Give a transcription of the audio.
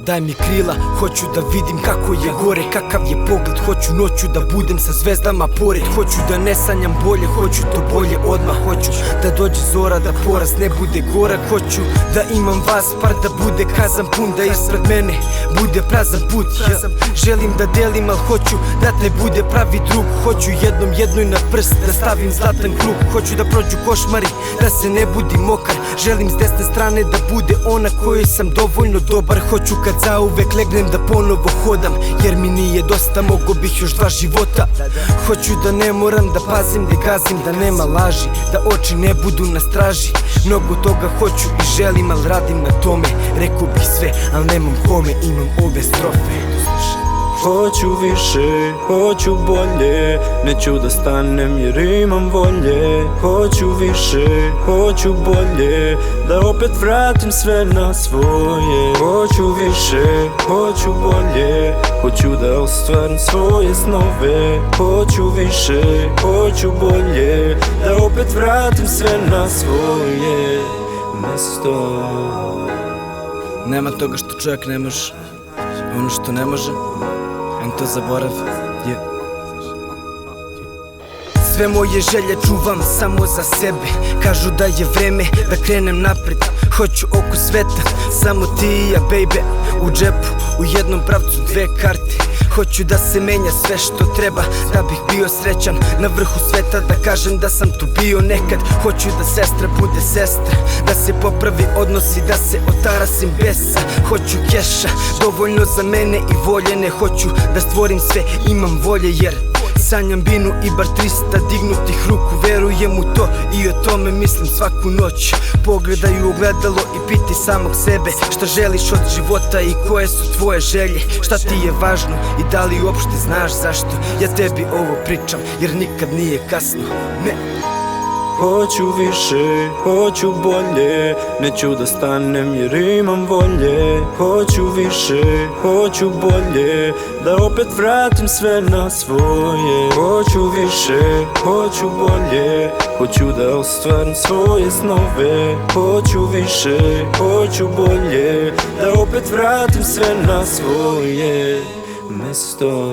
Daj mi krila, hoću da vidim kako je gore, kakav je pogled, hoću noću da budem sa zvezdama pored. Hoću da ne sanjam bolje, hoću to bolje odmah. Hoću da dođe zora, da poraz ne bude gorak. Hoću da imam vas par, da bude kazan pun, da ispred mene bude prazan put. Ja želim da delim, al hoću da te bude pravi drug. Hoću jednom jednoj na prst da stavim zlatan krug. Hoću da prođu košmari, da se ne budim mokar. Želim s desne strane da bude ona kojoj sam dovoljno dobar. Hoću kad zauvek legnem da ponovo hodam, jer mi nije dosta, mogo bih još 2 života. Hoću da ne moram da pazim, da gazim, da nema laži, da oči ne budu na straži. Mnogo toga hoću i želim, al radim na tome. Rekao bih sve, al nemam kome, imam ove strofe. Hoću više, hoću bolje, neću da stanem jer imam volje. Hoću više, hoću bolje, da opet vratim sve na svoje. Hoću više, hoću bolje, hoću da ostvarim svoje snove. Hoću više, hoću bolje, da opet vratim sve na svoje mesto. Nema toga što čovjek ne može, ono što ne može, on to zaboravi. Sve moje želje čuvam samo za sebe. Kažu da je vreme da krenem napred. Hoću oko sveta, samo ti i ja, baby. U džepu, u jednom pravcu 2 karte. Hoću da se menja sve što treba, da bih bio srećan na vrhu sveta, da kažem da sam tu bio nekad. Hoću da sestra bude sestra, da se popravi odnosi, da se otarasim besa. Hoću keša, dovoljno za mene i voljene. Hoću da stvorim sve, imam volje jer sanjam binu i bar 300 dignutih ruku. Verujem u to i o tome mislim svaku noć. Pogledaj u ogledalo i piti samog sebe šta želiš od života i koje su tvoje želje. Šta ti je važno i da li uopšte znaš zašto ja tebi ovo pričam, jer nikad nije kasno, ne. Hoću više, hoću bolje, neću da stanem jer imam volje. Hoću više, hoću bolje, da opet vratim sve na svoje. Hoću više, hoću bolje, hoću da ostvarim svoje snove. Hoću više, hoću bolje, da opet vratim sve na svoje mesto.